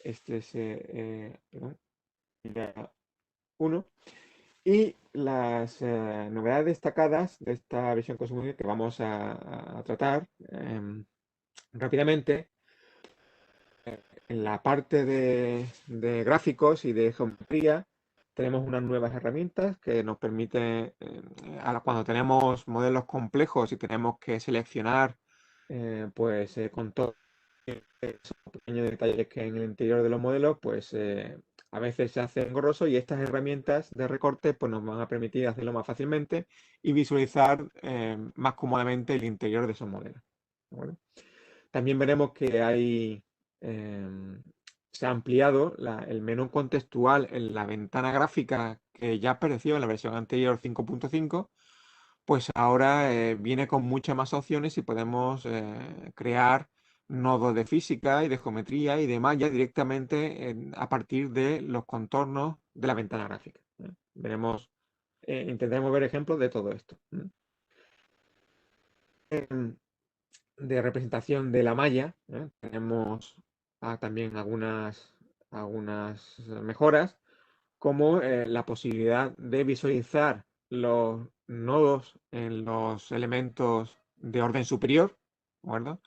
este es, perdón, ya 1. Y las novedades destacadas de esta versión consumidor que vamos a tratar rápidamente. En la parte de gráficos y de geometría tenemos unas nuevas herramientas que nos permiten, cuando tenemos modelos complejos y tenemos que seleccionar contornos, esos pequeños detalles que hay en el interior de los modelos, pues a veces se hace engorroso, y estas herramientas de recorte pues nos van a permitir hacerlo más fácilmente y visualizar más cómodamente el interior de esos modelos. ¿De acuerdo? También veremos que se ha ampliado el menú contextual en la ventana gráfica que ya apareció en la versión anterior 5.5, pues ahora viene con muchas más opciones y podemos crear nodos de física y de geometría y de malla directamente a partir de los contornos de la ventana gráfica. Intentaremos ver ejemplos de todo esto. De representación de la malla, tenemos también algunas mejoras, como la posibilidad de visualizar los nodos en los elementos de orden superior, ¿de acuerdo?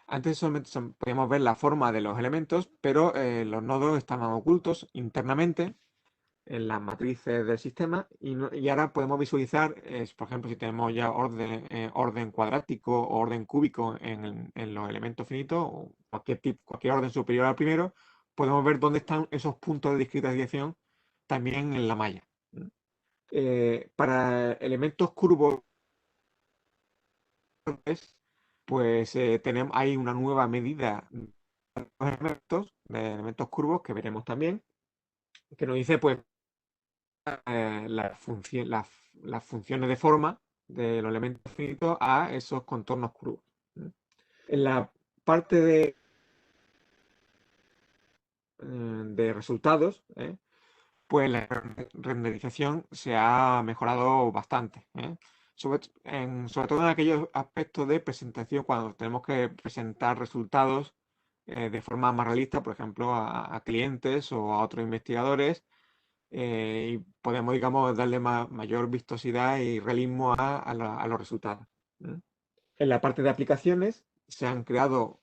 Antes solamente podíamos ver la forma de los elementos, pero los nodos estaban ocultos internamente en las matrices del sistema, y ahora podemos visualizar, por ejemplo, si tenemos ya orden cuadrático o orden cúbico en los elementos finitos, o cualquier orden superior al primero, podemos ver dónde están esos puntos de discretización también en la malla. Para elementos curvos, pues hay una nueva medida de elementos curvos que veremos también, que nos dice pues las funciones de forma de los elementos finitos a esos contornos curvos. En la parte de resultados, pues la renderización se ha mejorado bastante. Sobre todo en aquellos aspectos de presentación, cuando tenemos que presentar resultados de forma más realista, por ejemplo, a clientes o a otros investigadores, y podemos, digamos, darle mayor vistosidad y realismo a los resultados. En la parte de aplicaciones se han creado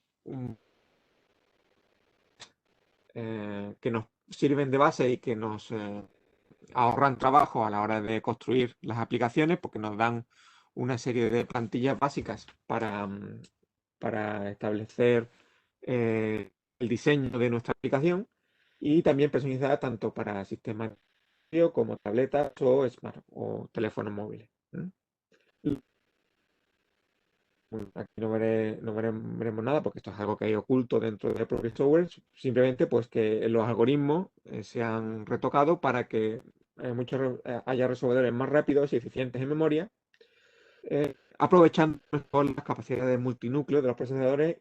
que nos sirven de base y que nos ahorran trabajo a la hora de construir las aplicaciones, porque nos dan una serie de plantillas básicas para establecer el diseño de nuestra aplicación, y también personalizada tanto para sistemas como tabletas o smart o teléfonos móviles. Aquí no veremos nada, porque esto es algo que hay oculto dentro del propio software. Simplemente pues que los algoritmos se han retocado para que haya resolvedores más rápidos y eficientes en memoria, aprovechando mejor las capacidades multinúcleo de los procesadores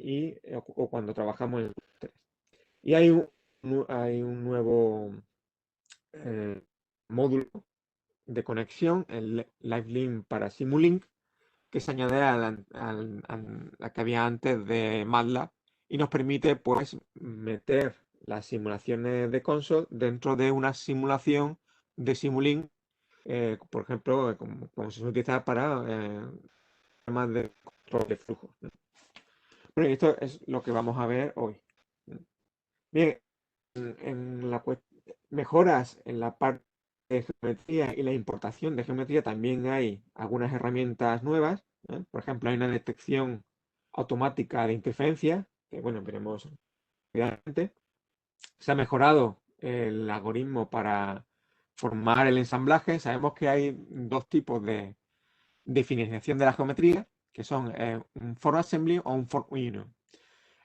o cuando trabajamos en clústeres. Y hay un nuevo módulo de conexión, el LiveLink para Simulink, que se añade a la que había antes de MATLAB, y nos permite pues meter las simulaciones de console dentro de una simulación de Simulink, por ejemplo, como se suele utilizar para temas de control de flujo. Bueno, y esto es lo que vamos a ver hoy. Bien, mejoras en la parte de geometría y la importación de geometría, también hay algunas herramientas nuevas. Por ejemplo, hay una detección automática de interferencia, que bueno, veremos rápidamente. Se ha mejorado el algoritmo para formar el ensamblaje. Sabemos que hay dos tipos de definición de la geometría, que son un for assembly o un for union.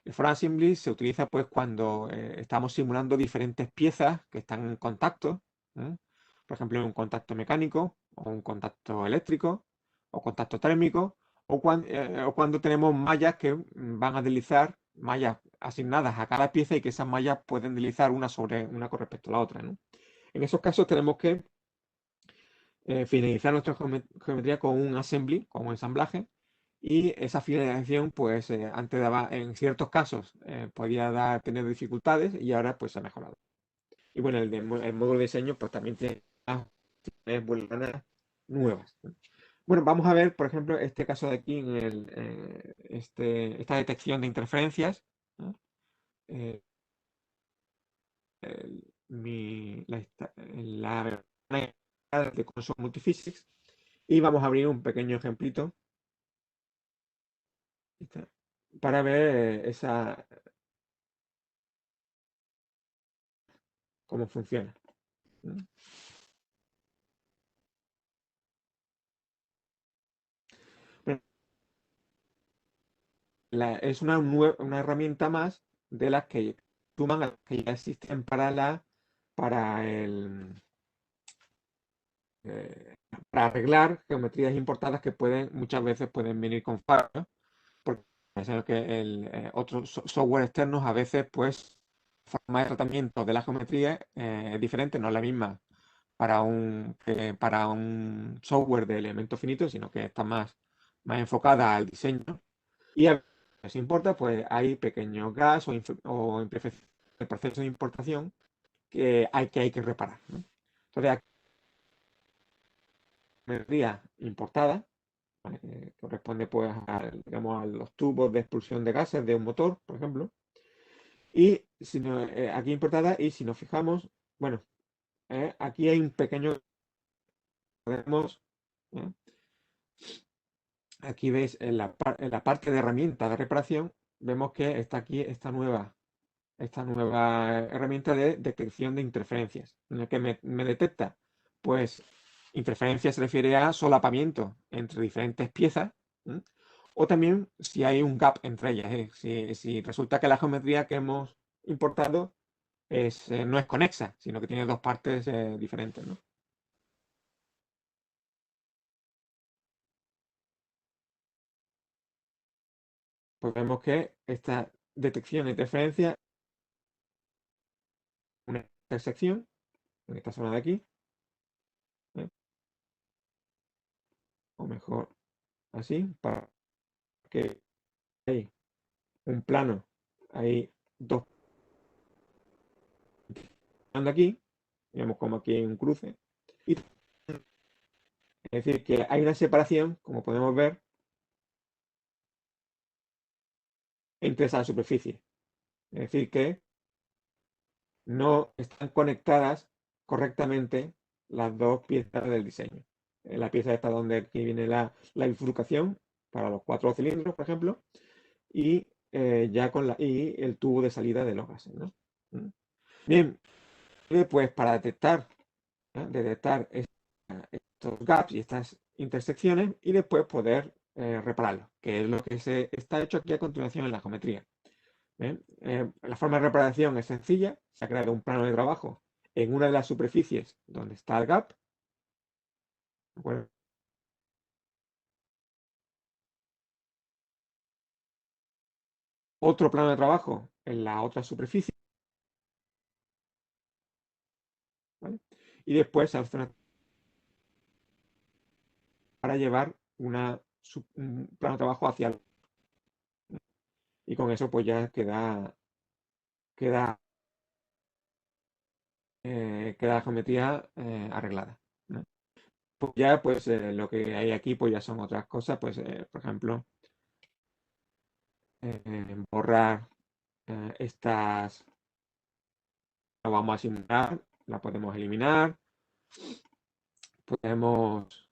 El for assembly se utiliza pues cuando estamos simulando diferentes piezas que están en contacto, por ejemplo, un contacto mecánico o un contacto eléctrico o contacto térmico, o cuando tenemos mallas que van a deslizar, mallas asignadas a cada pieza, y que esas mallas pueden deslizar una sobre una con respecto a la otra. En esos casos tenemos que finalizar nuestra geometría con un assembly, con un ensamblaje, Y esa finalización, pues antes daba, en ciertos casos, podía tener dificultades y ahora pues se ha mejorado. Y bueno, el módulo de diseño pues también tiene buenas nuevas, ¿no? Bueno, vamos a ver, por ejemplo, este caso de aquí, esta detección de interferencias, ¿no? Eh, la de Console Multiphysics, y vamos a abrir un pequeño ejemplito para ver cómo funciona, ¿no? Bueno, es una herramienta más de las que suman a las que ya existen para eh, para arreglar geometrías importadas que muchas veces pueden venir con fallos, porque es que otros software externos a veces, pues, forma de tratamiento de la geometría es diferente, no es la misma que para un software de elementos finitos, sino que está más enfocada al diseño. Y a veces importa, pues hay pequeños gaps o imperfecciones del proceso de importación que hay que reparar, ¿no? Entonces, aquí geometría importada, ¿vale? Que corresponde pues digamos, a los tubos de expulsión de gases de un motor, por ejemplo. Y aquí importada, y si nos fijamos, bueno, aquí hay un pequeño, podemos, ¿eh? Aquí veis en la parte de herramienta de reparación, vemos que está aquí esta nueva herramienta de detección de interferencias, en la que me detecta, pues, interferencia se refiere a solapamiento entre diferentes piezas, ¿m? O también si hay un gap entre ellas, si resulta que la geometría que hemos importado no es conexa, sino que tiene dos partes diferentes, ¿no? Pues vemos que esta detección de interferencia, una intersección, en esta zona de aquí, ¿eh? O mejor así, para que hay un plano, hay dos planos aquí, digamos como aquí hay un cruce, y es decir, que hay una separación, como podemos ver, entre esas superficies. Es decir, que no están conectadas correctamente las dos piezas del diseño. La pieza esta donde aquí viene la bifurcación para los 4 cilindros, por ejemplo, y ya y el tubo de salida de los gases, ¿no? ¿Mm? Bien, pues para detectar estos gaps y estas intersecciones y después poder repararlos, que es lo que se está hecho aquí a continuación en la geometría. ¿Bien? La forma de reparación es sencilla, se ha creado un plano de trabajo en una de las superficies donde está el gap. Bueno, otro plano de trabajo en la otra superficie, ¿vale? Y después se hace para llevar un plano de trabajo hacia el, y con eso pues ya queda, queda la geometría arreglada, ¿no? Pues ya pues lo que hay aquí pues ya son otras cosas, pues por ejemplo borrar estas, no vamos a simular, la podemos eliminar, podemos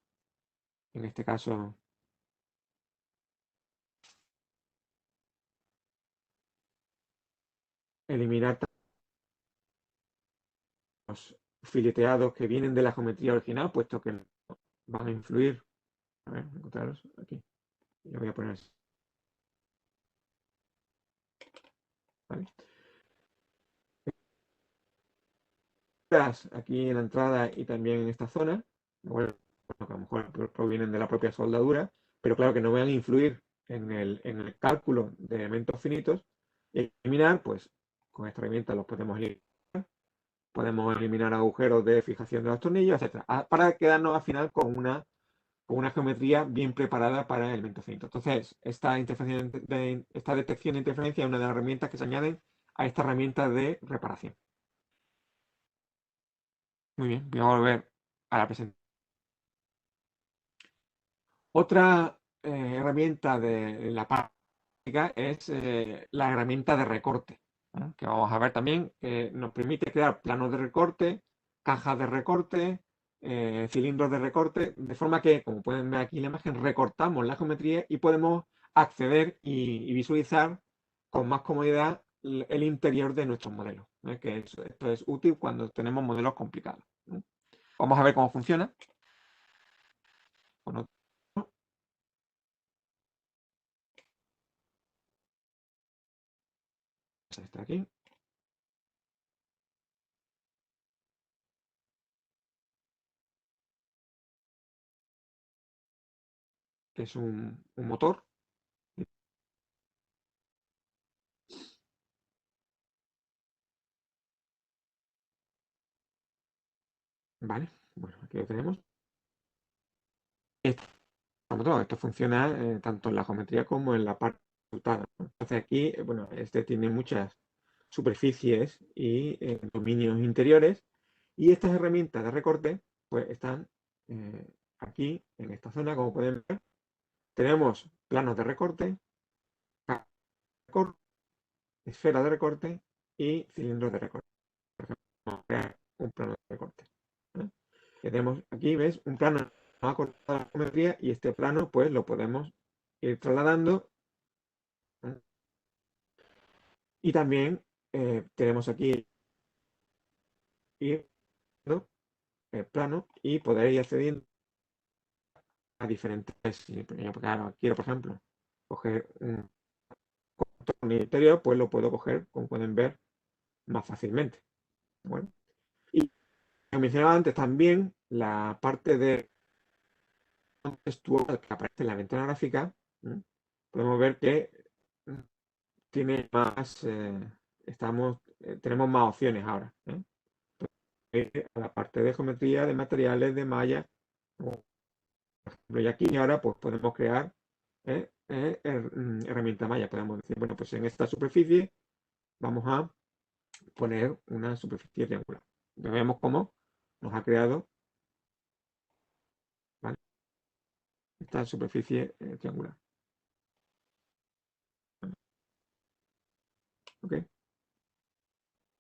en este caso eliminar los fileteados que vienen de la geometría original, puesto que van a influir. A ver, encontrarlos aquí. Lo voy a poner así, ¿vale? Aquí en la entrada y también en esta zona, bueno, que a lo mejor provienen de la propia soldadura, pero claro que no van a influir en el cálculo de elementos finitos. Y eliminar, pues con esta herramienta los podemos eliminar. Podemos eliminar agujeros de fijación de los tornillos, etcétera, para quedarnos al final con con una geometría bien preparada para el elemento finito. Entonces, esta detección de interferencia es una de las herramientas que se añaden a esta herramienta de reparación. Muy bien, voy a volver a la presentación. Otra herramienta de la práctica es la herramienta de recorte, que vamos a ver también, que nos permite crear planos de recorte, cajas de recorte, cilindros de recorte, de forma que, como pueden ver aquí en la imagen, recortamos la geometría y podemos acceder y visualizar con más comodidad el interior de nuestros modelos, que esto es útil cuando tenemos modelos complicados. Vamos a ver cómo funciona. Bueno, está aquí. Que es un motor. Vale, bueno, aquí lo tenemos. Este motor, esto funciona tanto en la geometría como en la parte resultada, ¿no? Entonces aquí, bueno, este tiene muchas superficies y dominios interiores, y estas herramientas de recorte pues están aquí en esta zona, como pueden ver. Tenemos planos de recorte, esfera de recorte y cilindros de recorte. Por ejemplo, vamos a crear un plano de recorte, ¿eh? Que tenemos aquí, ¿ves? Un plano no ha cortado la geometría y este plano pues lo podemos ir trasladando, ¿eh? Y también tenemos aquí ir, ¿no? El plano y poder ir accediendo a diferentes, claro, quiero por ejemplo coger un contorno interior, pues lo puedo coger, como pueden ver, más fácilmente. Bueno, y como mencionaba antes, también la parte de textual que aparece en la ventana gráfica, ¿eh? Podemos ver que tiene más, tenemos más opciones ahora, ¿eh? A la parte de geometría, de materiales, de malla, por ejemplo, y aquí ahora pues podemos crear herramienta malla. Podemos decir, bueno, pues en esta superficie vamos a poner una superficie triangular. Ya vemos cómo nos ha creado, ¿vale? Esta superficie triangular. ¿Ok?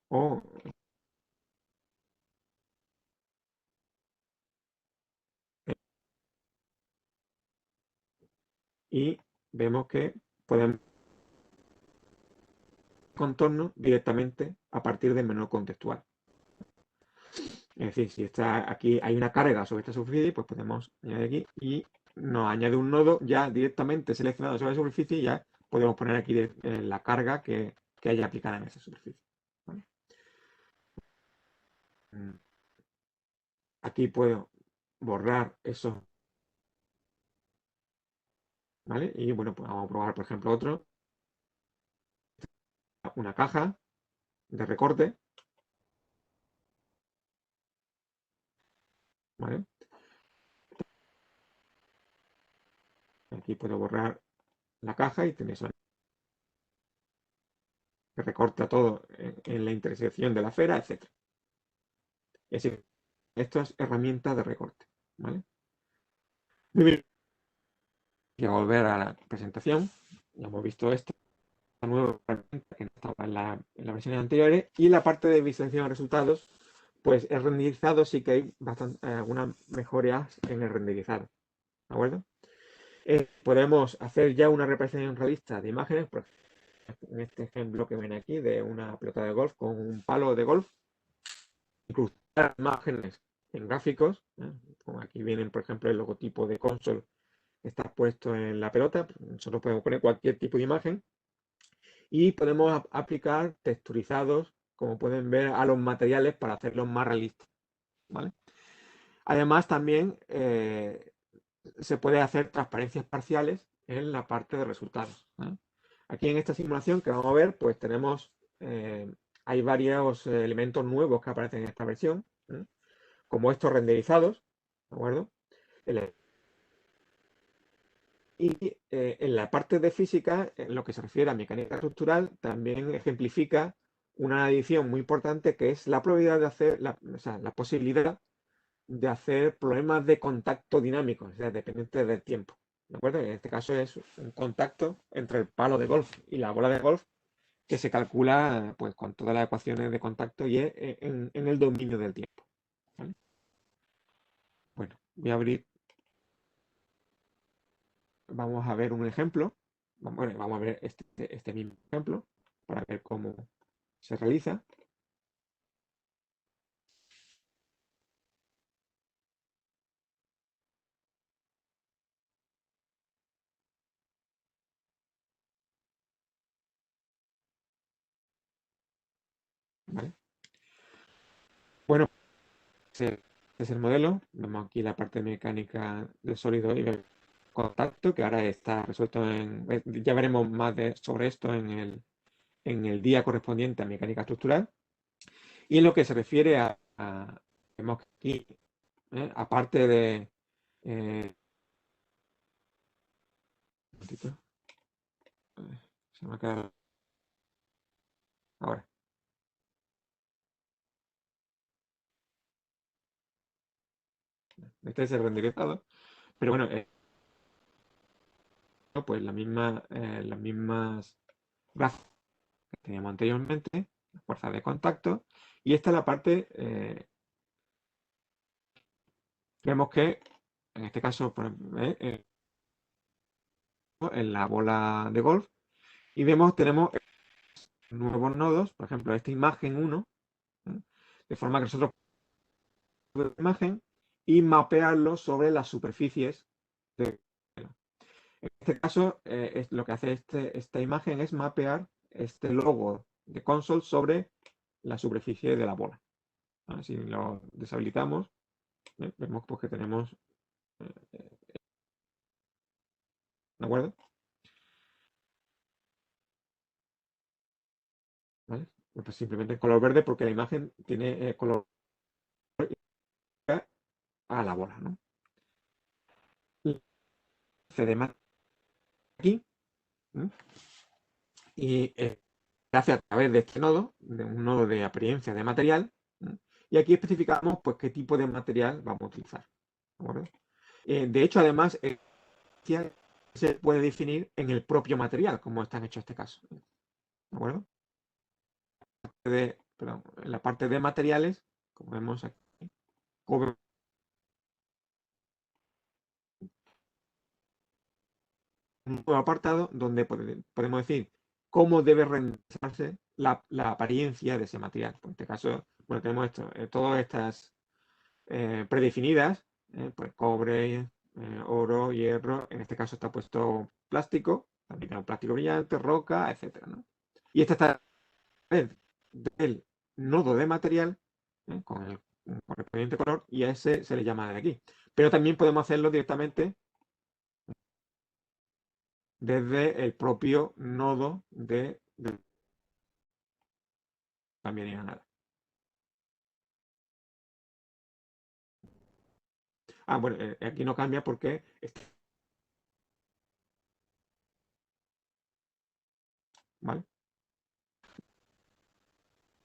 O, y vemos que podemos contorno directamente a partir del menú contextual. Es decir, si está aquí hay una carga sobre esta superficie, pues podemos añadir aquí y nos añade un nodo ya directamente seleccionado sobre la superficie y ya podemos poner aquí la carga que haya aplicada en esa superficie, ¿vale? Aquí puedo borrar eso, ¿vale? Y bueno, pues vamos a probar, por ejemplo, otro, una caja de recorte, ¿vale? Aquí puedo borrar la caja y tenéis que recorta todo en la intersección de la esfera, etc. Y así, esto es herramienta de recorte, ¿vale? Muy bien. Y a volver a la presentación. Ya hemos visto esta nueva herramienta que no estaba en las versiones anteriores. Y la parte de visualización de resultados, pues el renderizado sí que hay algunas mejoras en el renderizado. ¿De acuerdo? Podemos hacer ya una representación realista de imágenes, por ejemplo, en este ejemplo que ven aquí, de una pelota de golf con un palo de golf, incrustar imágenes en gráficos, como aquí vienen, por ejemplo, el logotipo de console que está puesto en la pelota. Nosotros podemos poner cualquier tipo de imagen y podemos aplicar texturizados, como pueden ver, a los materiales para hacerlos más realistas, ¿vale? Además, también se puede hacer transparencias parciales en la parte de resultados, ¿eh? Aquí en esta simulación que vamos a ver, pues tenemos, hay varios elementos nuevos que aparecen en esta versión, como estos renderizados, ¿de acuerdo? Y en la parte de física, en lo que se refiere a mecánica estructural, también ejemplifica una adición muy importante que es la probabilidad de hacer, o sea, la posibilidad de hacer problemas de contacto dinámicos, o sea, dependientes del tiempo. ¿De acuerdo? En este caso es un contacto entre el palo de golf y la bola de golf que se calcula pues, con todas las ecuaciones de contacto y es en el dominio del tiempo. ¿Vale? Bueno, voy a abrir, vamos a ver un ejemplo. Bueno, vamos a ver este mismo ejemplo para ver cómo se realiza. ¿Vale? Bueno, este es el modelo. Vemos aquí la parte mecánica del sólido y el contacto, que ahora está resuelto en... Ya veremos más sobre esto en el día correspondiente a mecánica estructural. Y en lo que se refiere vemos que aquí, aparte de... un momentito, se me ha quedado ahora. Este es el renderizado. Pero bueno, pues las mismas gráficas que teníamos anteriormente, fuerza de contacto. Y esta es la parte, vemos que en este caso, en la bola de golf, y tenemos nuevos nodos, por ejemplo, esta imagen 1, de forma que nosotros podemos ver la imagen y mapearlo sobre las superficies de... En este caso, lo que hace esta imagen es mapear este logo de console sobre la superficie de la bola. Si lo deshabilitamos, vemos pues, que tenemos... ¿De acuerdo? ¿Vale? Pues simplemente color verde porque la imagen tiene color a la bola, ¿no? Y accedemos aquí, ¿no? Y se hace a través de este nodo, de un nodo de apariencia de material, ¿no? Y aquí especificamos pues qué tipo de material vamos a utilizar. ¿De acuerdo? De hecho, además, se puede definir en el propio material, como está hecho este caso. ¿De acuerdo? En la parte de materiales, como vemos aquí, cobre, un nuevo apartado donde podemos decir cómo debe renderizarse la apariencia de ese material. Pues en este caso, bueno, tenemos todas estas predefinidas, pues cobre, oro, hierro, en este caso está puesto plástico, también tenemos plástico brillante, roca, etcétera, ¿no? Y esta está del nodo de material, con el correspondiente color, y a ese se le llama de aquí. Pero también podemos hacerlo directamente desde el propio nodo de también y nada. Bueno, aquí no cambia porque ¿vale?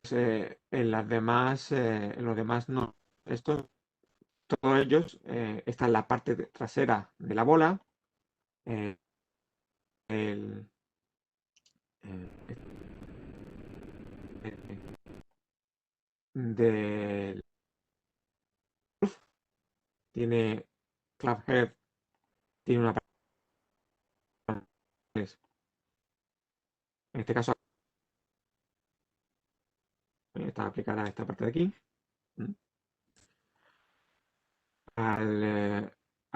Pues, en los demás no. Todos ellos, está en la parte trasera de la bola, eh, el, eh, del tiene Clubhead, tiene una parte, en este caso está aplicada esta parte de aquí, a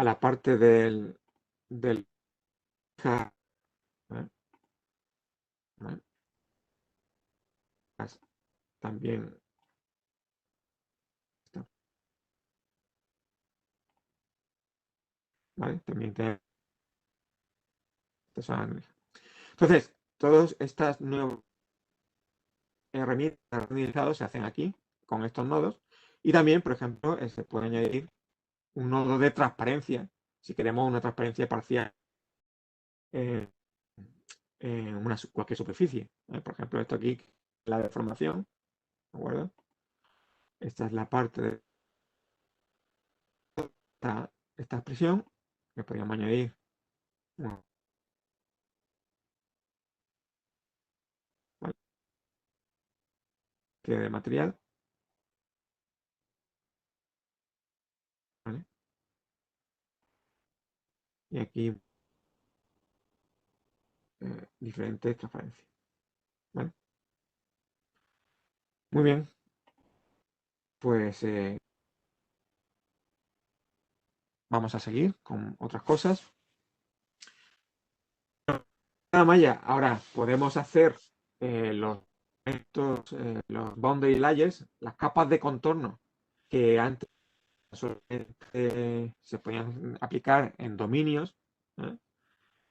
la parte del ¿vale? ¿Vale? También está, ¿vale? También tiene entonces, todas estas nuevas herramientas utilizadas se hacen aquí con estos nodos y también, por ejemplo, se puede añadir un nodo de transparencia si queremos una transparencia parcial en, cualquier superficie. Por ejemplo, esto aquí, la deformación, ¿de acuerdo? Esta es la parte de esta expresión, que podríamos añadir una, ¿vale? De material, ¿vale? Y aquí diferentes transparencias, ¿vale? Muy bien, pues vamos a seguir con otras cosas. Maya, ahora podemos hacer los boundary layers, las capas de contorno que antes solamente se podían aplicar en dominios, ¿eh?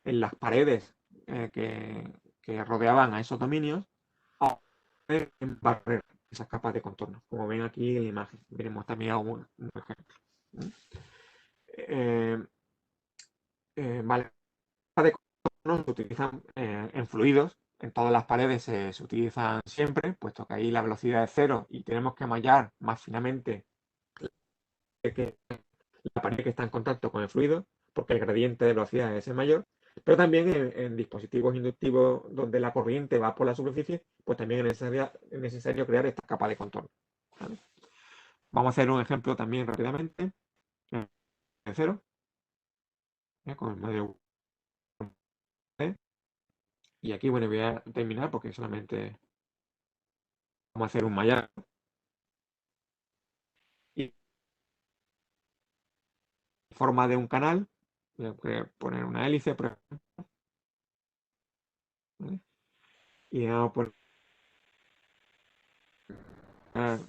En las paredes que rodeaban a esos dominios, en barrer esas capas de contorno, como ven aquí en la imagen. Veremos también un ejemplo. Eh, vale, de contorno se utilizan en fluidos, en todas las paredes se utilizan siempre, puesto que ahí la velocidad es cero y tenemos que mallar más finamente que la pared que está en contacto con el fluido, porque el gradiente de velocidad es el mayor, pero también en dispositivos inductivos donde la corriente va por la superficie, pues también es necesario crear esta capa de contorno, ¿vale? Vamos a hacer un ejemplo también rápidamente, en cero, con el modelo 1. Y aquí, bueno, voy a terminar porque solamente vamos a hacer un mallado. Y en forma de un canal, voy a poner una hélice, por ejemplo, ¿vale? Y vamos a poner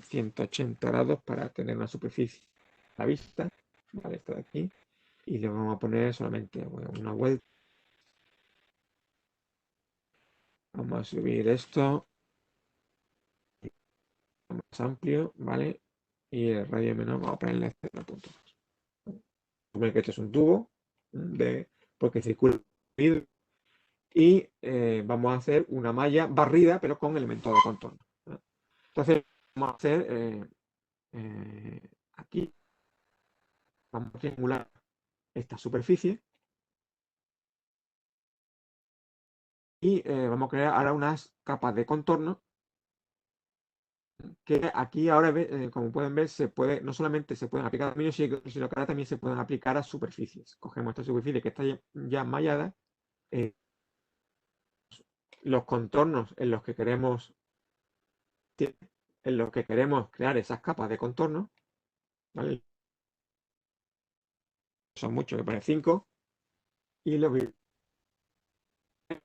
180 grados para tener una superficie a la vista, ¿vale? Esto de aquí. Y le vamos a poner solamente una vuelta. Vamos a subir esto más amplio, ¿vale? Y el radio menor vamos a ponerle 0.2. Que esto es un tubo porque circula y vamos a hacer una malla barrida, pero con elementos de contorno, ¿no? Entonces, vamos a hacer aquí, vamos a triangular esta superficie y vamos a crear ahora unas capas de contorno que aquí ahora, como pueden ver, no solamente se pueden aplicar a dominios, sino que ahora también se pueden aplicar a superficies. Cogemos esta superficie que está ya mallada, los contornos en los que queremos crear esas capas de contorno, ¿vale? Son muchos, me parece 5, y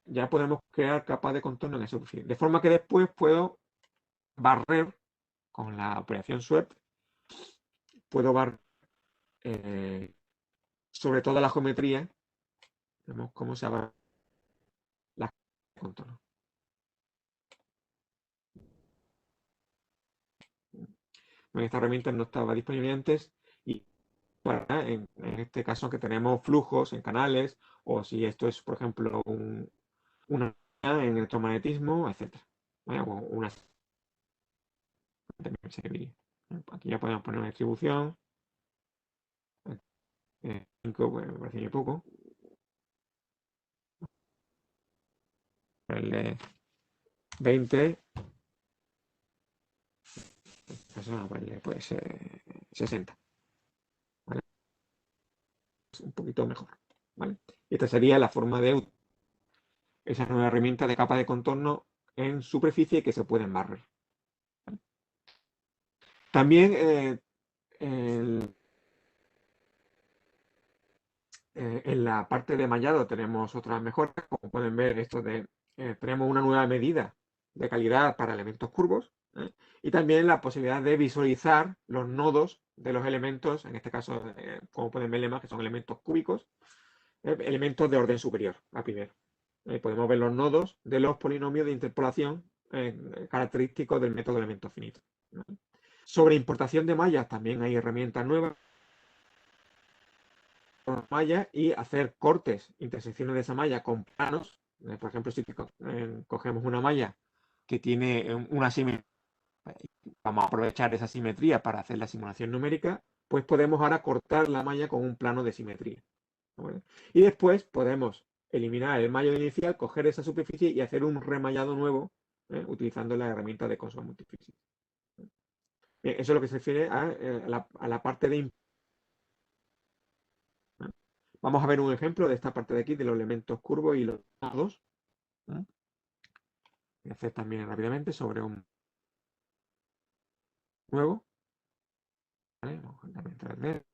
ya podemos crear capas de contorno en esa superficie. De forma que después puedo barrer con la operación sweep, puedo barrer sobre toda la geometría, vemos cómo se abarca las contornos. Bueno, esta herramienta no estaba disponible antes y en este caso que tenemos flujos en canales o si esto es, por ejemplo, una en electromagnetismo, etc. ¿Vale? O una también serviría. Aquí ya podemos poner una distribución. 5, bueno, me parece muy poco. Ponerle 20. Eso vamos a ponerle pues 60. ¿Vale? Un poquito mejor. ¿Vale? Y esta sería la forma de esa nueva herramienta de capa de contorno en superficie que se pueden barrer. ¿Vale? También en la parte de mallado tenemos otras mejoras, como pueden ver, tenemos una nueva medida de calidad para elementos curvos, ¿eh? Y también la posibilidad de visualizar los nodos de los elementos, en este caso, como pueden ver en la imagen, son elementos cúbicos, elementos de orden superior a primero. Podemos ver los nodos de los polinomios de interpolación característicos del método de elementos finitos, ¿vale? Sobre importación de mallas también hay herramientas nuevas una malla y hacer cortes, intersecciones de esa malla con planos. Por ejemplo, si cogemos una malla que tiene una simetría, vamos a aprovechar esa simetría para hacer la simulación numérica, pues podemos ahora cortar la malla con un plano de simetría. ¿Vale? Y después podemos eliminar el mallado inicial, coger esa superficie y hacer un remallado nuevo, utilizando la herramienta de Cosmos Multiphysics. Bien, eso es lo que se refiere a la parte de... Vamos a ver un ejemplo de esta parte de aquí, de los elementos curvos y los nodos. Voy a hacer también rápidamente sobre un nuevo. ¿Vale? Vamos a también 3D.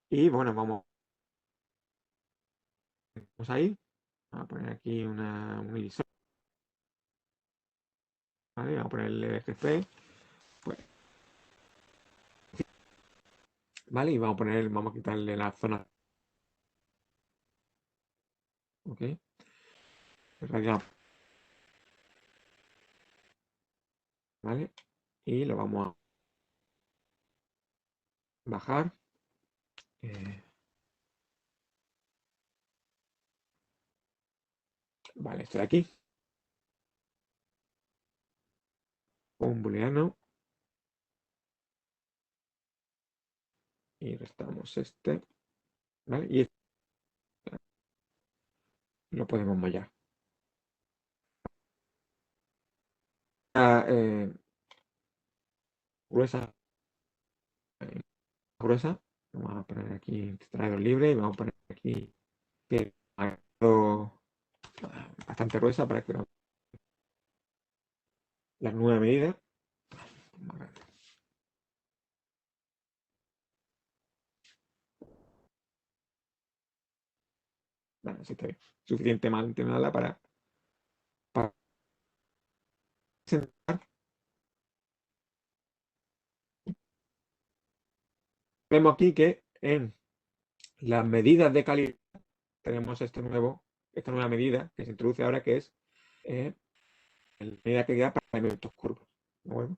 Y bueno, vamos ahí. Vamos a poner aquí un irisor. ¿Vale? Vamos a poner el EGC. Pues, ¿vale? Y vamos a quitarle la zona. ¿Ok? Radial, ¿vale? Y lo vamos a bajar. Vale, esto de aquí. Un booleano. Y restamos este. ¿Vale? Y lo podemos mallar. Eh, gruesa. Gruesa. Vamos a poner aquí traidor libre y vamos a poner aquí bastante gruesa para que las nuevas medidas. Bueno, sí está bien. Suficientemente mala para presentar. Vemos aquí que en las medidas de calidad tenemos esta nueva medida que se introduce ahora, que es la medida de calidad para elementos curvos. Bueno,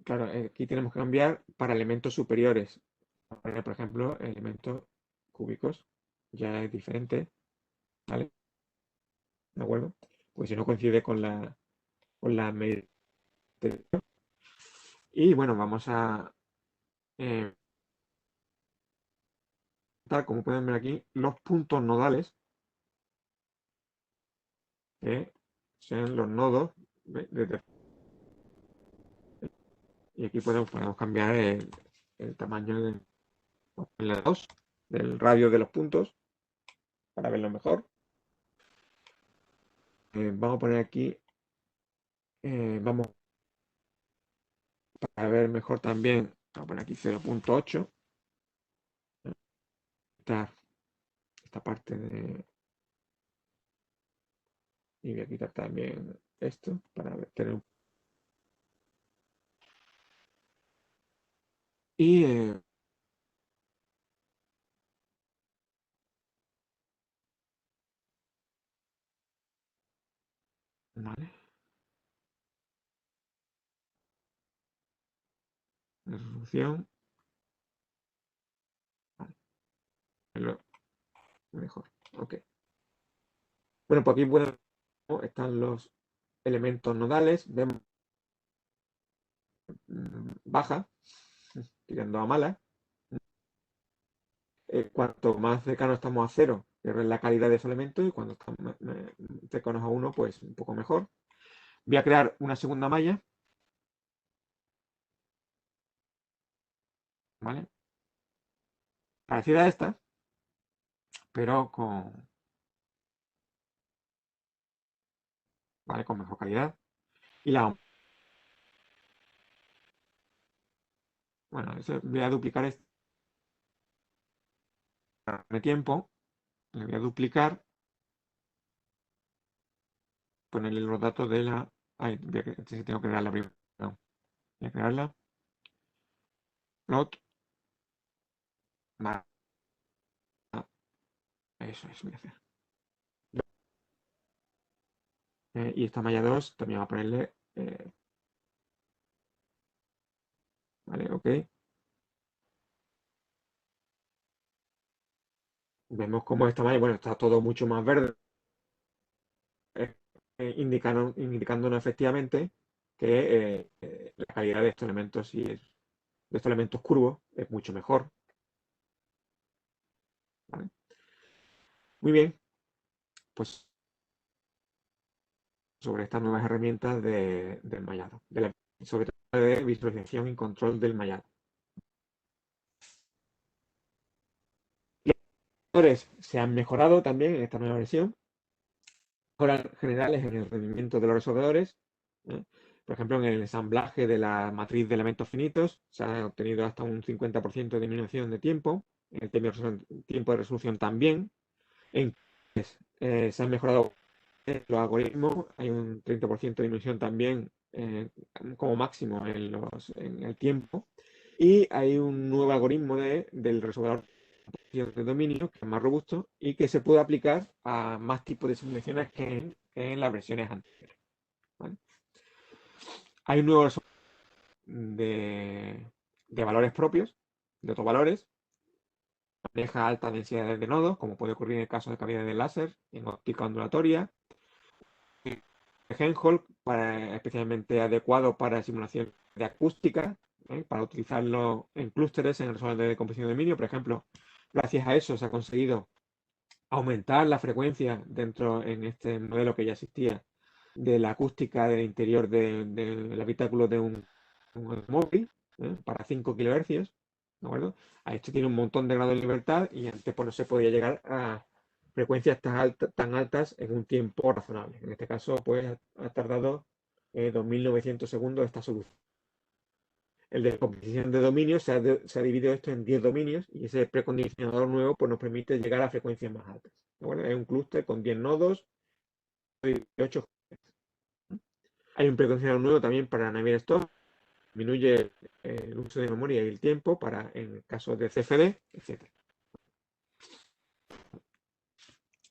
claro, aquí tenemos que cambiar para elementos superiores. Por ejemplo, elementos cúbicos. Ya es diferente, ¿vale? ¿De acuerdo? Pues si no coincide con la medida. Y bueno, vamos a como pueden ver aquí, los puntos nodales, que son los nodos y aquí podemos cambiar el tamaño del radio de los puntos para verlo mejor. Vamos a poner aquí, vamos a ver mejor también, vamos a poner aquí 0.8. Esta parte y voy a quitar también esto para tener y vale, resolución, vale, mejor, ok. Bueno, pues aquí están los elementos nodales, vemos baja, tirando a mala. Cuanto más cercano estamos a cero, peor es la calidad de ese elemento, y cuando estamos cercanos a 1, pues un poco mejor. Voy a crear una segunda malla, ¿vale? Parecida a esta, pero ¿vale? Con mejor calidad. Y bueno, voy a duplicar este de tiempo, le voy a duplicar, ponerle los datos de la... Ay, tengo que crearla primero. No, voy a crearla. Plot. Vale. Eso es, voy a hacer. Y esta malla 2 también va a ponerle, vale, ok. Vemos cómo esta malla, bueno, está todo mucho más verde, eh, indicándonos efectivamente que la calidad de estos elementos de estos elementos curvos es mucho mejor, ¿vale? Muy bien, pues sobre estas nuevas herramientas del mallado, sobre todo de visualización y control del mallado. Los motores se han mejorado también en esta nueva versión, mejoras generales en el rendimiento de los resolvedores. ¿Eh? Por ejemplo, en el ensamblaje de la matriz de elementos finitos se ha obtenido hasta un 50% de disminución de tiempo, en el tiempo de resolución también. Se han mejorado los algoritmos, hay un 30% de disminución también como máximo en el tiempo. Y hay un nuevo algoritmo del resolvedor de dominio que es más robusto y que se puede aplicar a más tipos de simulaciones que en las versiones anteriores. ¿Vale? Hay un nuevo resolvedor de valores propios, de otros valores, maneja altas densidades de nodos, como puede ocurrir en el caso de cavidades de láser, en óptica ondulatoria. Helmholtz, especialmente adecuado para simulación de acústica, para utilizarlo en clústeres en el resolvedor de composición de dominio. Por ejemplo, gracias a eso se ha conseguido aumentar la frecuencia dentro en este modelo que ya existía de la acústica del interior del habitáculo de un móvil para 5 kHz, ¿de acuerdo? A esto tiene un montón de grados de libertad y antes pues, no se podía llegar a frecuencias tan altas en un tiempo razonable. En este caso, pues ha tardado 2.900 segundos esta solución. El de composición de dominios se ha dividido esto en 10 dominios y ese precondicionador nuevo pues, nos permite llegar a frecuencias más altas. ¿De es un clúster con 10 nodos y 8. Hay un precondicionador nuevo también para Navier-Stokes, disminuye el uso de memoria y el tiempo en casos de CFD, etc.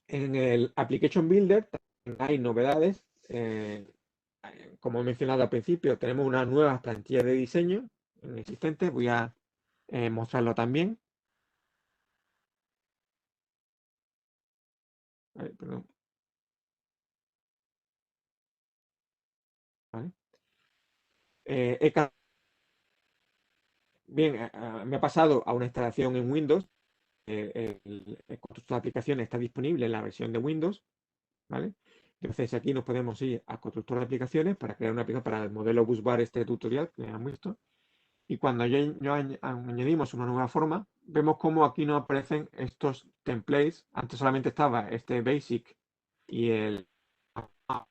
En el Application Builder hay novedades. Como he mencionado al principio, tenemos unas nuevas plantillas de diseño existentes. Voy a mostrarlo también. Vale, perdón. Vale. Bien, me ha pasado a una instalación en Windows. El constructor de aplicaciones está disponible en la versión de Windows, ¿vale? Entonces aquí nos podemos ir a constructor de aplicaciones para crear una aplicación para el modelo BusBar, este tutorial que han visto. Y cuando añadimos una nueva forma, vemos cómo aquí nos aparecen estos templates. Antes solamente estaba este basic y el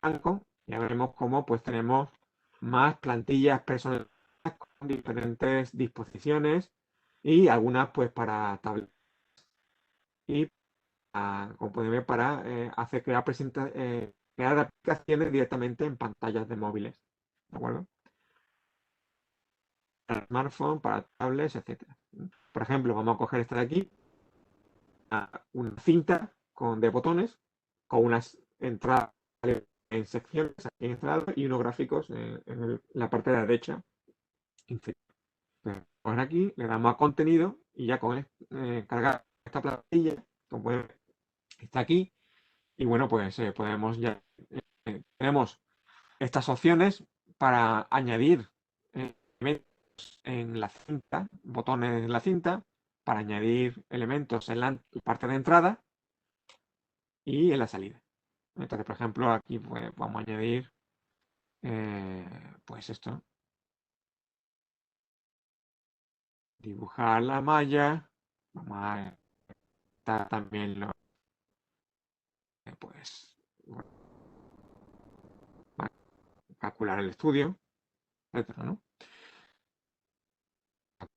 blanco. Ya veremos cómo pues tenemos más plantillas personalizadas con diferentes disposiciones y algunas pues para tabletas y como pueden ver para crear aplicaciones directamente en pantallas de móviles. ¿De acuerdo? Para smartphone, para tablets, etcétera. Por ejemplo, vamos a coger esta de aquí, una cinta de botones con unas entradas en secciones aquí instaladas y unos gráficos en la parte de la derecha inferior. Pues aquí le damos a contenido y ya con cargar esta plantilla, como pueden ver, está aquí. Y bueno, pues tenemos estas opciones para añadir elementos en la cinta, botones en la cinta, para añadir elementos en la parte de entrada y en la salida. Entonces, por ejemplo, aquí pues, vamos a añadir pues esto, dibujar la malla, vamos a estar también pues bueno, calcular el estudio, etcétera, ¿no?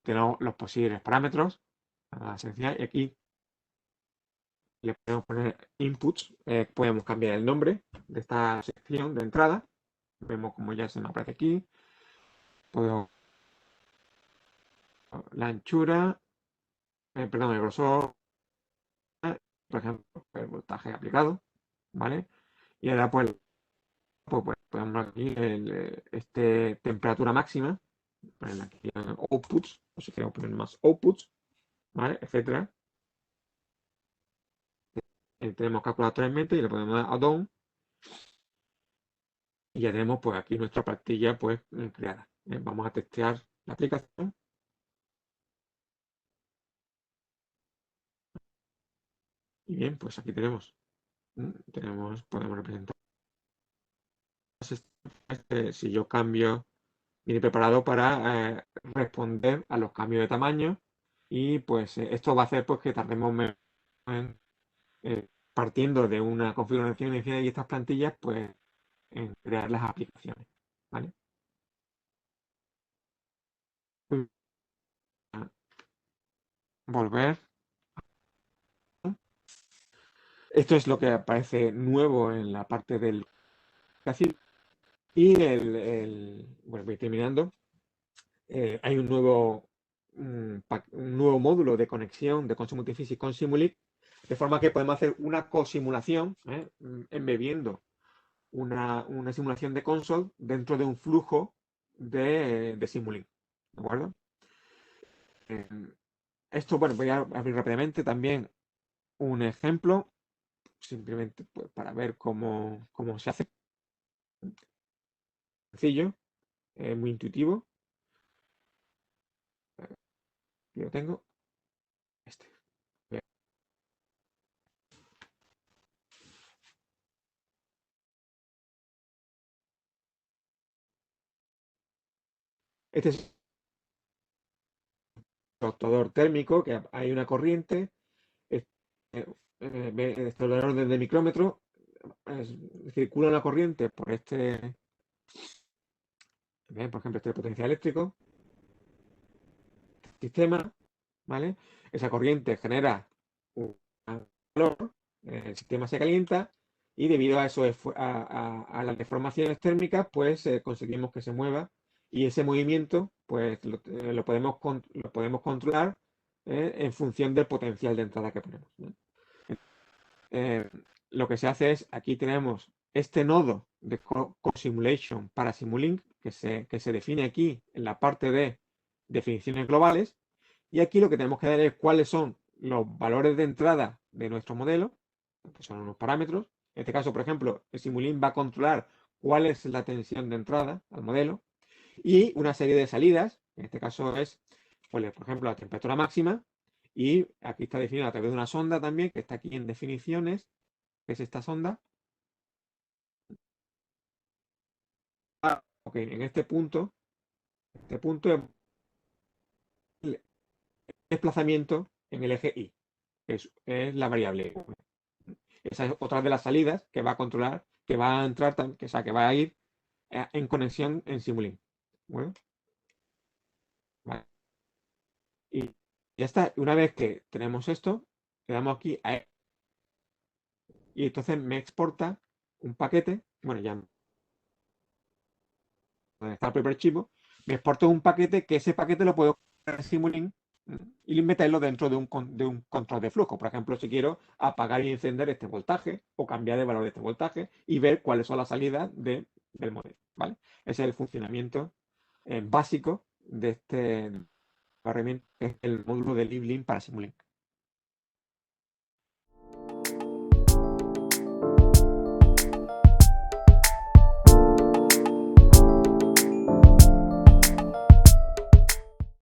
Tenemos los posibles parámetros, y aquí le podemos poner inputs, podemos cambiar el nombre de esta sección de entrada, vemos como ya se nos aparece aquí, podemos la anchura, perdón, el grosor, por ejemplo, el voltaje aplicado, ¿vale? Y ahora pues pues bueno, ponemos aquí este temperatura máxima, poner aquí outputs, o si queremos poner más outputs, ¿vale? Etcétera. Tenemos calculadora en mente y le podemos dar a done y ya tenemos pues aquí nuestra plantilla pues creada. Vamos a testear la aplicación y bien, pues aquí podemos representar si yo cambio, viene preparado para responder a los cambios de tamaño y pues esto va a hacer pues que tardemos menos en, partiendo de una configuración inicial y estas plantillas pues en crear las aplicaciones, ¿vale? Volver. Esto es lo que aparece nuevo en la parte del casi y bueno, voy terminando. Hay un nuevo módulo de conexión de Console Multiphysics con Simulink, de forma que podemos hacer una cosimulación, embebiendo una simulación de console dentro de un flujo de Simulink. ¿De acuerdo? Eh, Esto, bueno, voy a abrir rápidamente también un ejemplo, simplemente pues, para ver cómo se hace. Sencillo, muy intuitivo. Aquí lo tengo. Este. Este es un actuador térmico, que hay una corriente, este ordenador desde micrómetro, circula una corriente por por ejemplo, este potencial eléctrico, sistema, ¿vale? Esa corriente genera un calor, el sistema se calienta y debido a eso, a las deformaciones térmicas, pues conseguimos que se mueva y ese movimiento, pues lo podemos controlar en función del potencial de entrada que ponemos, ¿no? eh, lo que se hace es, aquí tenemos este nodo de co-simulation para Simulink, que se define aquí en la parte de definiciones globales, y aquí lo que tenemos que ver es cuáles son los valores de entrada de nuestro modelo, que son unos parámetros. En este caso, por ejemplo, el Simulink va a controlar cuál es la tensión de entrada al modelo, y una serie de salidas, en este caso es, pues, por ejemplo, la temperatura máxima, y aquí está definida a través de una sonda también, que está aquí en definiciones, que es esta sonda. Ok, en este punto es el desplazamiento en el eje Y, que es la variable. Esa es otra de las salidas que va a controlar, que va a entrar, o sea, que va a ir en conexión en Simulink. Bueno, vale. Y ya está. Una vez que tenemos esto, le damos aquí y entonces me exporta un paquete. Bueno, ya donde está el primer archivo, me exporta un paquete que ese paquete lo puedo crear en Simulink y meterlo dentro de un control de flujo. Por ejemplo, si quiero apagar y encender este voltaje o cambiar de valor de este voltaje y ver cuáles son las salidas del modelo, ¿vale? Ese es el funcionamiento básico de este herramienta, que es el módulo de LibLink para Simulink.